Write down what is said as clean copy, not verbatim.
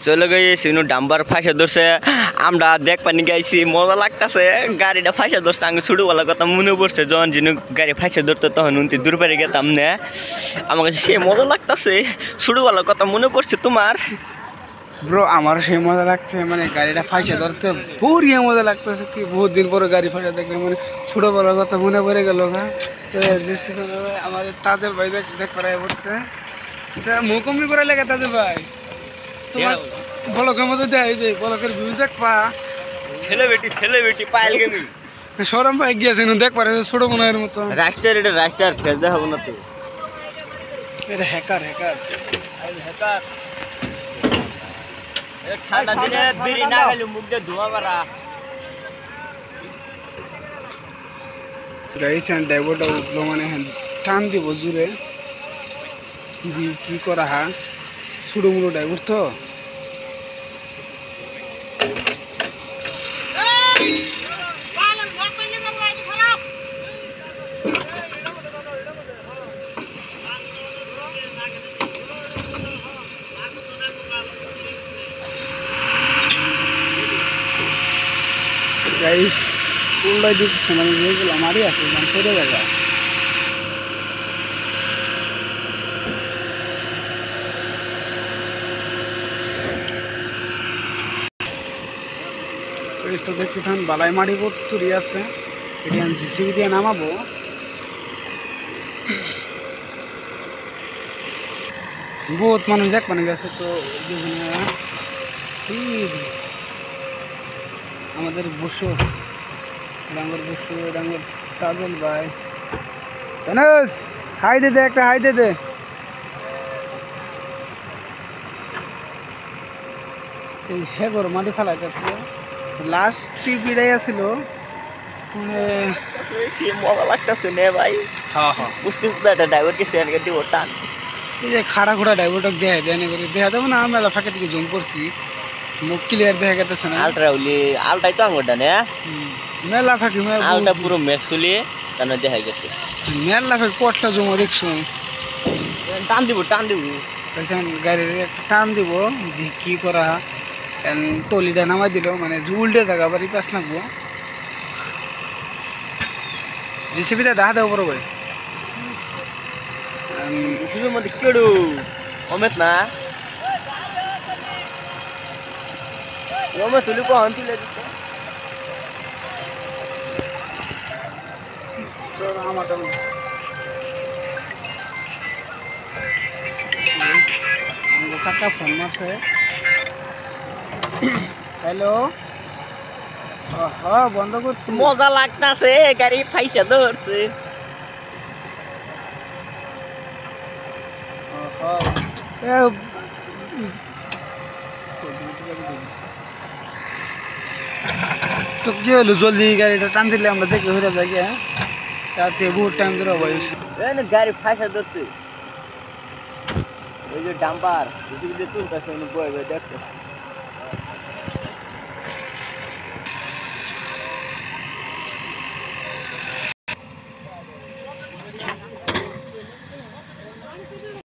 চলে গেছি ডাম্বার ফাঁসে ধরছে আমরা দেখ পানি গাইছি মজা লাগতেছে গাড়িটা ফাঁসে ধরছে আমি ছোটবেলার কথা মনে পড়ছে যখন যিনি গাড়ি ফাঁসে ধরতো তখন উনতি দূর পেরে গেতাম না আমার কাছে সে মজা লাগতেছে ছোটবেলার কথা মনে পড়ছে তোমার ব্রো আমার সেই মজা লাগছে মানে গাড়িটা ফাঁসে ধরতে পুরিয়ে মজা লাগতেছে কি বহুত দিন পরে গাড়ি ফাঁসে দেখলে মানে ছোটবেলার কথা মনে পড়ে গেল না তো আমাদের তাজেল ভাই দেখ পাড়ায় পড়ছে মুখমি করে লেগে তাজেল ভাই তোমার বলকের মধ্যে দেয় যে বলকের ভিউ দেখ পা ছেলে বেটি পাইল গেমি সরম ভাই গিয়েছে দেখ পারে ছোট মনের মতো রাস্টার ফেস দেখাবো না তো এটা হ্যাকার ঠান্ডা দিনে বিড়ি না গেলে মুখ দিয়ে ধোঁয়া মারা গাইছে ড্রাইভারটা উঠলো মানে টান দিব জুড়ে কি করা হা ছোটো মুড়ো ড্রাইভার তো গাইস উল্লাই দিতেছে মানে যেগুলো আমারই আছে পড়ে জায়গা তো দেখতে থান বালাই মাটি তুলি আছে এটা জিসিবি দিয়ে নামাবো বহুত মানুষ দেখ মানে গেছে তো আমাদের বসু ডাঙ্গর তাজল ভাই জানোস হাই দে একটা হাই দে এই হেগর মাটি ফেলাইতেছে লাস্ট টিপিটাই আছিল মজা লাগতেছে নে ভাই বুঝতেছ না এটা ড্রাইভারকে শেয়ার করে দিব টান এই যে খাড়া খোড়া ড্রাইভারটা দেখা যাবো না আমরা ফাঁকে থেকে জুম করছি মুখ ক্লিয়ার দেখা গেতেছে না আলটাই তো আঙুরটা নে মেলা ফাঁকি আলটা পুরো মেক্সুলি তাহলে দেখা গেছে মেলা ফাঁকি কটটা জমা দেখছো টান দিব গাড়ির একটা টান দিব কি করা টলিটা নামাই দিল মানে উল্টে জায়গা বাড়ি পাস নাকবো জিসিবিটা দেখা দেবো বড় ভাই মধ্যে কেড়ু অমেত না অমেত তুলি কখন তুলে দিচ্ছে কাকা ফোন মারছে হ্যালো বন্ধ করছি মজা লাগতাছে গাড়ি ফাইসা ধরছে তো কি হলো জলদি গাড়িটা টান দিলে আমরা দেখে হয়ে যাই হ্যাঁ তাতে বহুত টাইম ধরে গাড়ি ফাইসা ধরছে ওই যে ডাম্পার তুলতেছে বয়ে দেখছে